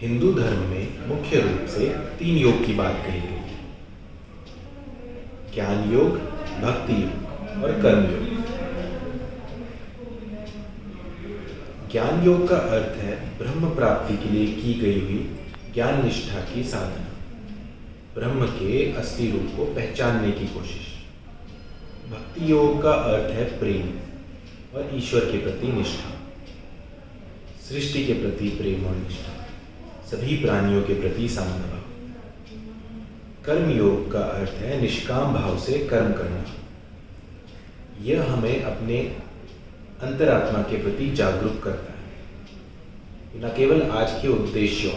हिंदू धर्म में मुख्य रूप से 3 योग की बात कही गई है। ज्ञान योग, भक्ति योग और कर्म योग। ज्ञान योग का अर्थ है ब्रह्म प्राप्ति के लिए की गई हुई ज्ञान निष्ठा की साधना, ब्रह्म के असली रूप को पहचानने की कोशिश। भक्ति योग का अर्थ है प्रेम और ईश्वर के प्रति निष्ठा, सृष्टि के प्रति प्रेम और निष्ठा, सभी प्राणियों के प्रति सामना। कर्म योग का अर्थ है निष्काम भाव से कर्म करना। यह हमें अपने अंतरात्मा के प्रति जागरूक करता है, न केवल आज के उद्देश्यों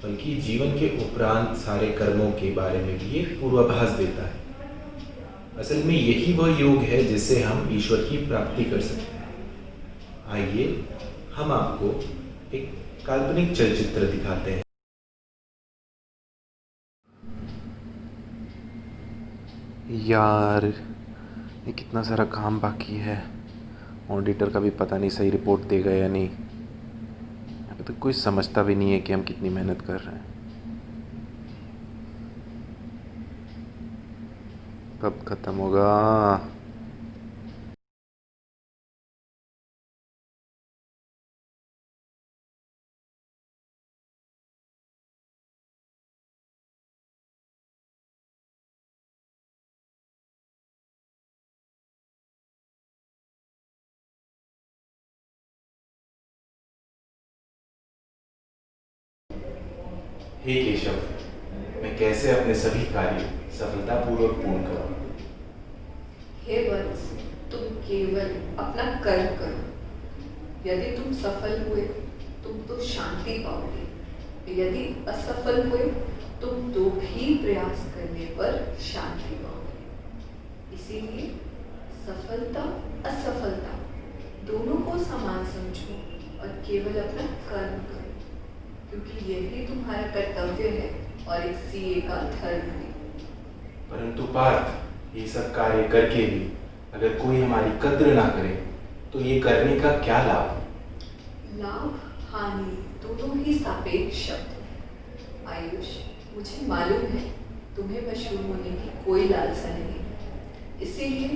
बल्कि जीवन के उपरांत सारे कर्मों के बारे में भी एक पूर्वाभास देता है। असल में यही वह योग है जिससे हम ईश्वर की प्राप्ति कर सकते हैं। आइए हम आपको एक काल्पनिक चलचित्र दिखाते हैं। यार, ये कितना सारा काम बाकी है। ऑडिटर का भी पता नहीं सही रिपोर्ट देगा या नहीं। अभी तो कोई समझता भी नहीं है कि हम कितनी मेहनत कर रहे हैं। कब खत्म होगा? हे केशव, मैं कैसे अपने सभी कार्य सफलतापूर्वक पूर्ण करूं? हे वत्स, तुम केवल अपना कर्म करो। यदि तुम सफल हुए तुम तो शांति पाओगे, यदि असफल हुए तुम तो भी प्रयास करने पर शांति पाओगे। इसीलिए सफलता असफलता दोनों को समान समझो और केवल अपना कर्म करो, क्योंकि यही तुम्हारा कर्तव्य है और एक सीए का धर्म है। परंतु पार्थ, ये सब कार्य करके भी अगर कोई हमारी कद्र ना करे तो ये करने का क्या लाभ? लाभ हानि दोनों ही सापेक्ष शब्द हैं। आयुष, मुझे मालूम है तुम्हें मशहूर होने की कोई लालसा नहीं, इसीलिए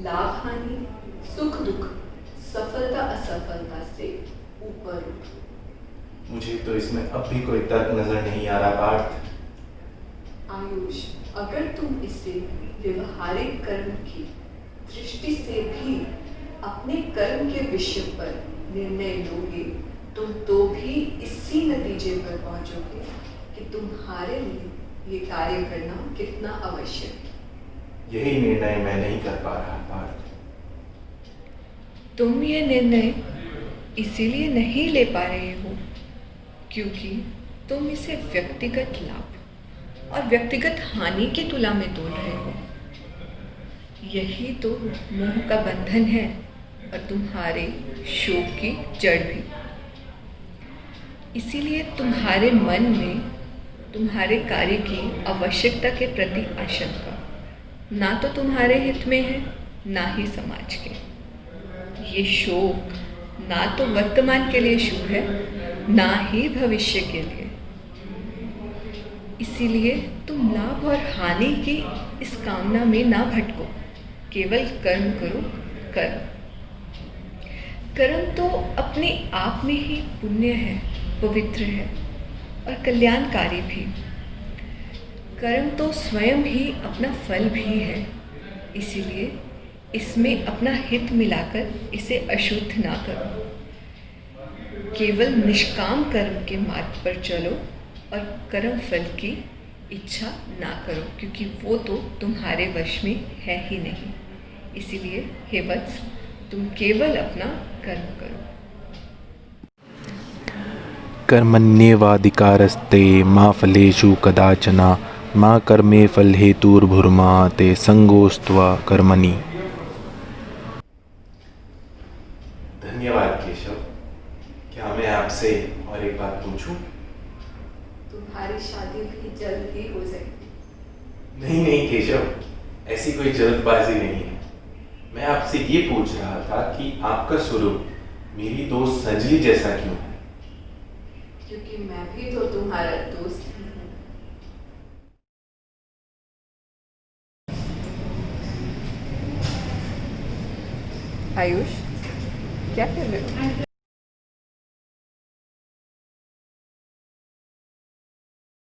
लाभ हानि, सुख दुख, सफलता असफलता से ऊपर उठो। मुझे तो इसमें अब भी कोई तर्क नजर नहीं आ रहा पार्थ। आयुष, अगर तुम इसे व्यवहारिक कर्म की दृष्टि से भी अपने कर्म के विषय पर निर्णय लोगे तुम तो भी इसी नतीजे पर पहुंचोगे कि तुम्हारे लिए ये कार्य करना कितना आवश्यक है। यही निर्णय मैं नहीं कर पा रहा पार्थ। तुम ये निर्णय इसीलिए नहीं ले पा रहे हो क्योंकि तुम इसे व्यक्तिगत लाभ और व्यक्तिगत हानि की तुला में तोल रहे हो। यही तो मोह का बंधन है और तुम्हारे शोक की जड़ भी। इसीलिए तुम्हारे मन में तुम्हारे कार्य की आवश्यकता के प्रति आशंका ना तो तुम्हारे हित में है ना ही समाज के। ये शोक ना तो वर्तमान के लिए शुभ है ना ही भविष्य के लिए। इसीलिए तुम लाभ और हानि की इस कामना में ना भटको, केवल कर्म करो। कर्म तो अपने आप में ही पुण्य है, पवित्र है और कल्याणकारी भी। कर्म तो स्वयं ही अपना फल भी है, इसीलिए इसमें अपना हित मिलाकर इसे अशुद्ध ना करो। केवल निष्काम कर्म के मार्ग पर चलो और कर्म फल की इच्छा ना करो, क्योंकि वो तो तुम्हारे वश में है ही नहीं। इसीलिए हे वत्स, तुम केवल अपना कर्म करो। कर्मण्येवाधिकारस्ते मा फलेषु कदाचन मा कर्मे फल हेतुर्भुर्मा ते संगोस्त्वा कर्मणि। धन्यवाद केशव। क्या मैं आपसे और एक बात पूछूं? तुम्हारी शादी भी जल्द ही हो जाएगी। नहीं नहीं केशव, ऐसी कोई जल्दबाजी नहीं है। मैं आपसे ये पूछ रहा था कि आपका स्वरूप मेरी दोस्त संजली जैसा क्यों है? क्योंकि मैं भी तो तुम्हारा दोस्त ही हूँ। आयुष, क्या कर रहे हो?